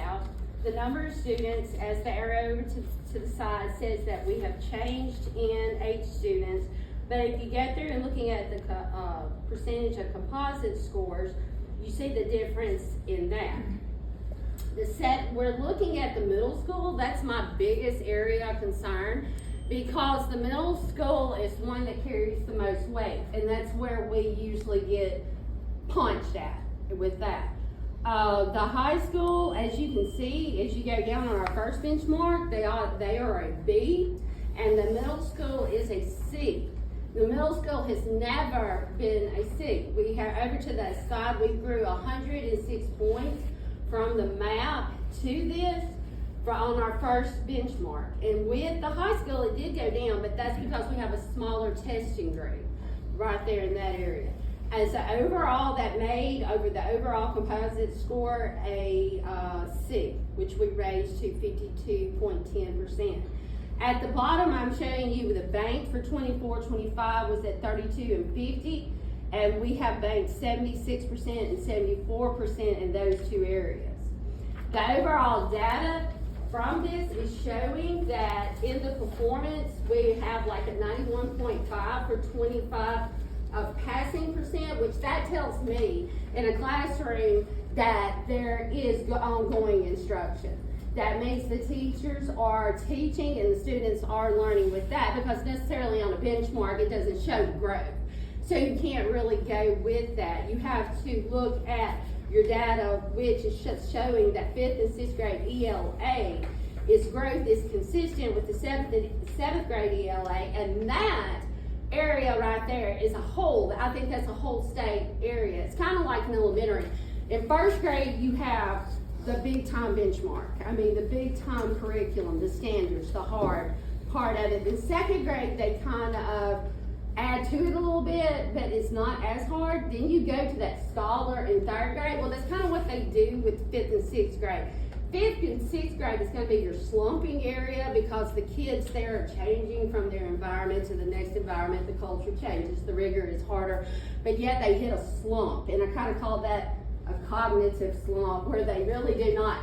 out, the number of students, as the arrow over to the side says that we have changed in H students. But if you go through and looking at the percentage of composite scores, you see the difference in that. We're looking at the middle school. That's my biggest area of concern, because the middle school is one that carries the most weight, and that's where we usually get punched at with that. The high school, as you can see, as you go down on our first benchmark, they are a B, and the middle school is a C. The middle school has never been a C. We have, over to that side, we grew 106 points from the map to this on our first benchmark. And with the high school, it did go down, but that's because we have a smaller testing grade right there in that area. And so overall, that made over the overall composite score a C, which we raised to 52.10%. At the bottom, I'm showing you the bank for 24-25 was at 32 and 50, and we have banked 76% and 74% in those two areas. The overall data from this is showing that in the performance, we have like a 91.5 for 25 of passing percent, which that tells me in a classroom that there is ongoing instruction. That means the teachers are teaching and the students are learning with that, because necessarily on a benchmark it doesn't show growth. So you can't really go with that. You have to look at your data, which is showing that 5th and 6th grade ELA growth is consistent with the 7th grade ELA, and that area right there is a whole, I think that's a whole state area. It's kind of like an elementary. In 1st grade, you have the big time benchmark. I mean, the big time curriculum, the standards, the hard part of it. In 2nd grade, they kind of add to it a little bit, but it's not as hard. Then you go to that scholar in 3rd grade. Well, that's kind of what they do with 5th and 6th grade. 5th and 6th grade is going to be your slumping area, because the kids there are changing from their environment to the next environment. The culture changes, the rigor is harder, but yet they hit a slump, and I kind of call that a cognitive slump, where they really do not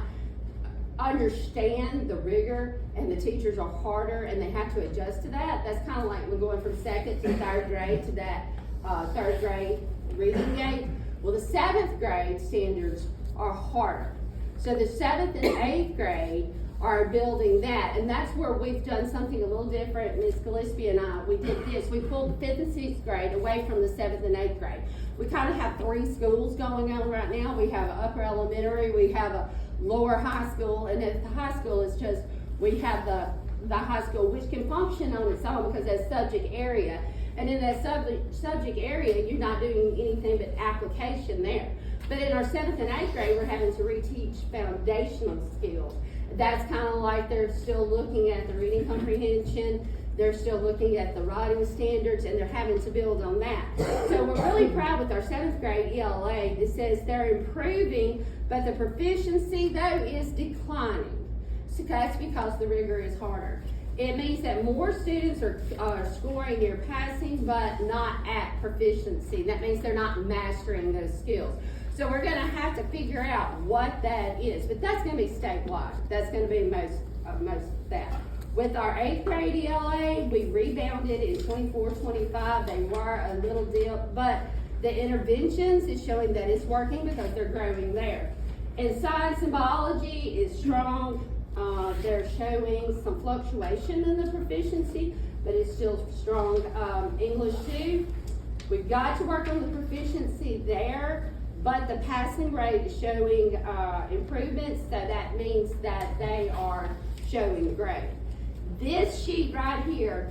understand the rigor, and the teachers are harder and they have to adjust to that. That's kind of like we're going from 2nd to 3rd grade to that 3rd grade reading gate. Well, the 7th grade standards are harder. So the 7th and 8th grade are building that, and that's where we've done something a little different. Ms. Gillespie and I, we did this. We pulled the 5th and 6th grade away from the 7th and 8th grade. We kind of have 3 schools going on right now. We have an upper elementary, we have a lower high school, and at the high school it's just, we have the high school, which can function on its own because that's subject area. And in that subject area, you're not doing anything but application there. But in our 7th and 8th grade, we're having to reteach foundational skills. That's kind of like they're still looking at the reading comprehension, they're still looking at the writing standards, and they're having to build on that. So we're really proud with our 7th grade ELA. It says they're improving, but the proficiency, though, is declining. So that's because the rigor is harder. It means that more students are scoring near passing, but not at proficiency. That means they're not mastering those skills. So we're going to have to figure out what that is, but that's going to be statewide. That's going to be most that. With our 8th grade ELA, we rebounded in 24-25. They were a little dip, but the interventions is showing that it's working because they're growing there. And science and biology is strong. They're showing some fluctuation in the proficiency, but it's still strong. English too, we've got to work on the proficiency there, but the passing rate is showing improvements, so that means that they are showing grade. This sheet right here,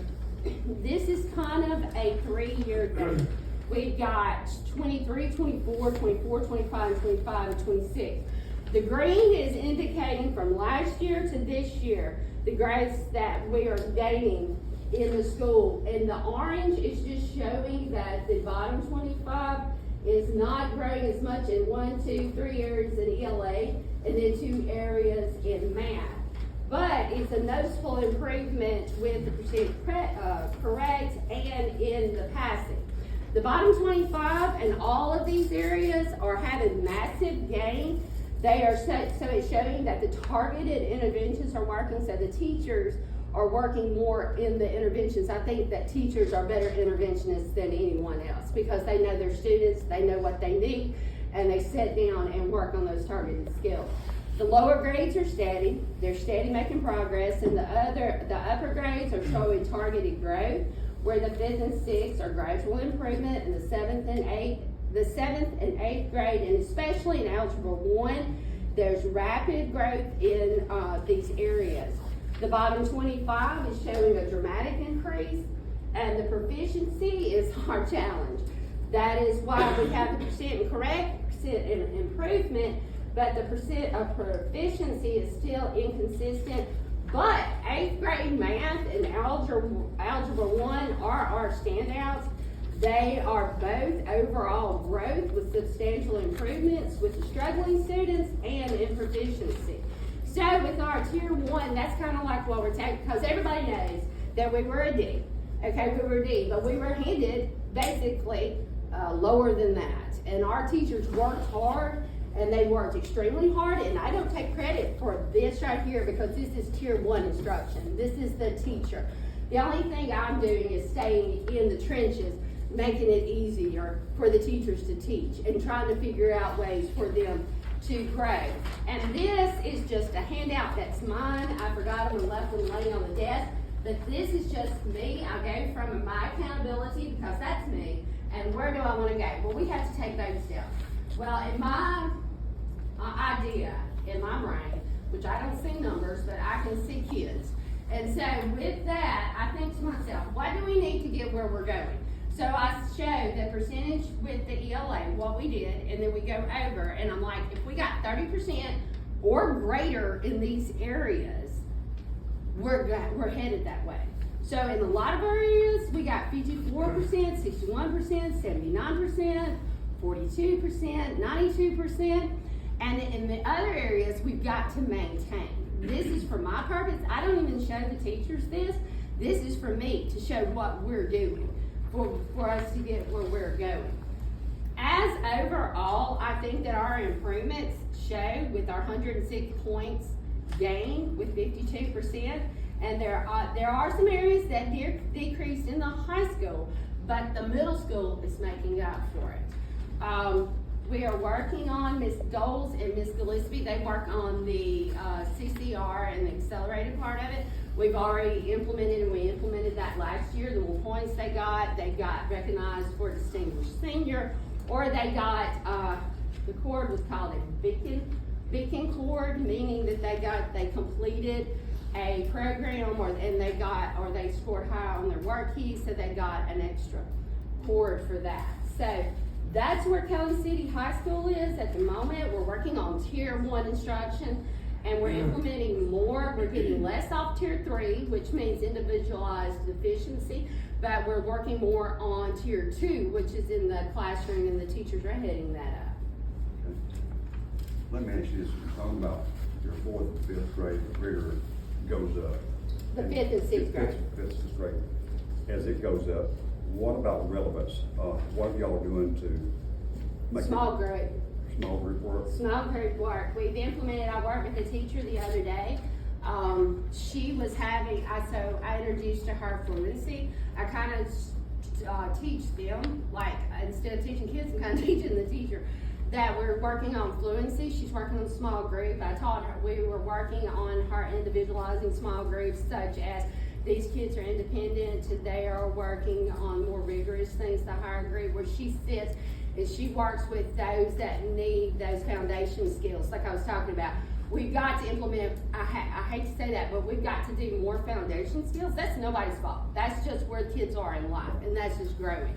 this is kind of a 3-year thing. We've got 23, 24, 24, 25, and 25, and 26. The green is indicating from last year to this year the grades that we are gaining in the school. And the orange is just showing that the bottom 25 is not growing as much in 1, 2, 3 areas in ELA, and then 2 areas in math. But it's a noticeable improvement with the percent correct and in the passing. The bottom 25 and all of these areas are having massive gain. They are so it's showing that the targeted interventions are working, so the teachers are working more in the interventions. I think that teachers are better interventionists than anyone else because they know their students, they know what they need, and they sit down and work on those targeted skills. The lower grades are steady, they're steady making progress, and the upper grades are showing targeted growth, where the 5th and 6th are gradual improvement, and the 7th and 8th grade, and especially in Algebra 1, there's rapid growth in these areas. The bottom 25 is showing a dramatic increase, and the proficiency is our challenge. That is why we have the percent correct, percent improvement, but the percent of proficiency is still inconsistent. But 8th grade math and Algebra 1 are our standouts. They are both overall growth with substantial improvements with the struggling students and in proficiency. So with our tier 1, that's kind of like what we're taking, because everybody knows that we were a D. Okay, we were a D, but we were handed basically lower than that. And our teachers worked hard, and they worked extremely hard, and I don't take credit for this right here because this is tier 1 instruction. This is the teacher. The only thing I'm doing is staying in the trenches, making it easier for the teachers to teach and trying to figure out ways for them to grow. And this is just a handout that's mine. I forgot them and left them laying on the desk, but this is just me. I go from my accountability, because that's me, and where do I want to go? Well, we have to take those steps. Well, in my idea, in my brain, which I don't see numbers, but I can see kids. And so with that, I think to myself, what do we need to get where we're going? So I showed the percentage with the ELA, what we did, and then we go over, and I'm like, if we got 30% or greater in these areas, we're headed that way. So in a lot of areas, we got 54%, 61%, 79%, 42%, 92%, and in the other areas, we've got to maintain. This is for my purpose. I don't even show the teachers this. This is for me to show what we're doing for us to get where we're going. As overall, I think that our improvements show with our 106 points gained with 52%, and there are some areas that decreased in the high school, but the middle school is making up for it. We are working on Ms. Doles and Ms. Gillespie. They work on the CCR and the accelerated part of it. We've already implemented, and we implemented that last year. The more points they got recognized for distinguished senior, or they got, the cord was called a beacon cord, meaning that they completed a program, or they scored high on their work keys, so they got an extra cord for that. So that's where Calhoun City High School is at the moment. We're working on tier 1 instruction, and we're implementing more. We're getting less off tier 3, which means individualized efficiency, but we're working more on tier 2, which is in the classroom, and the teachers are heading that up. Okay. Let me ask you this, you're talking about your 4th and 5th grade, the rigor goes up. The 5th and 6th grade. 5th and 6th grade. As it goes up, what about relevance? What are y'all doing to make Small group. Small group work? Small group work. We've implemented, I worked with a teacher the other day. She was having, so I introduced to her fluency. I kind of teach them, like instead of teaching kids, I'm kind of teaching the teacher that we're working on fluency. She's working on a small group. I taught her, we were working on her individualizing small groups, such as these kids are independent. They are working on more rigorous things, the higher group, where she sits and she works with those that need those foundation skills, like I was talking about. We've got to implement, I hate to say that, but we've got to do more foundation skills. That's nobody's fault. That's just where kids are in life, and that's just growing.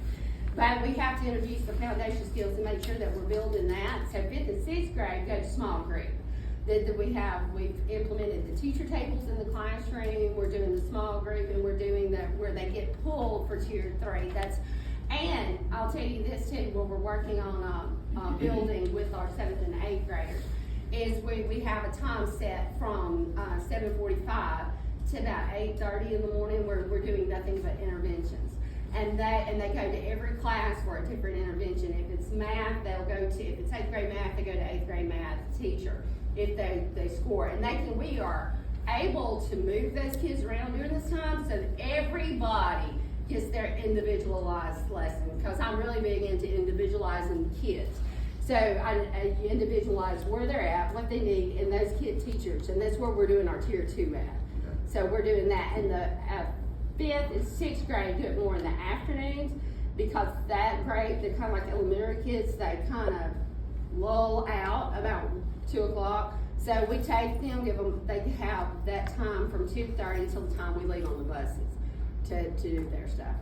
But we have to introduce the foundation skills and make sure that we're building that. So 5th and 6th grade go to small group. We've implemented the teacher tables in the classroom. We're doing the small group, and we're doing that where they get pulled for tier 3. And I'll tell you this too, where we're working on building with our 7th and 8th graders, is we have a time set from 7:45 to about 8:30 in the morning where we're doing nothing but interventions. And they go to every class for a different intervention. If it's math, they'll go to, if it's eighth grade math, they go to eighth grade math teacher, if they score. And we are able to move those kids around during this time, so that everybody gets their individualized lesson, because I'm really big into individualizing kids. So I individualize where they're at, what they need, and those kid teachers, and that's where we're doing our tier 2 at. So we're doing that, and the 5th and 6th grade do it more in the afternoons, because that grade, they're kind of like elementary kids, they kind of lull out about 2 o'clock. So we take them, they have that time from 2:30 until the time we leave on the buses to do their stuff.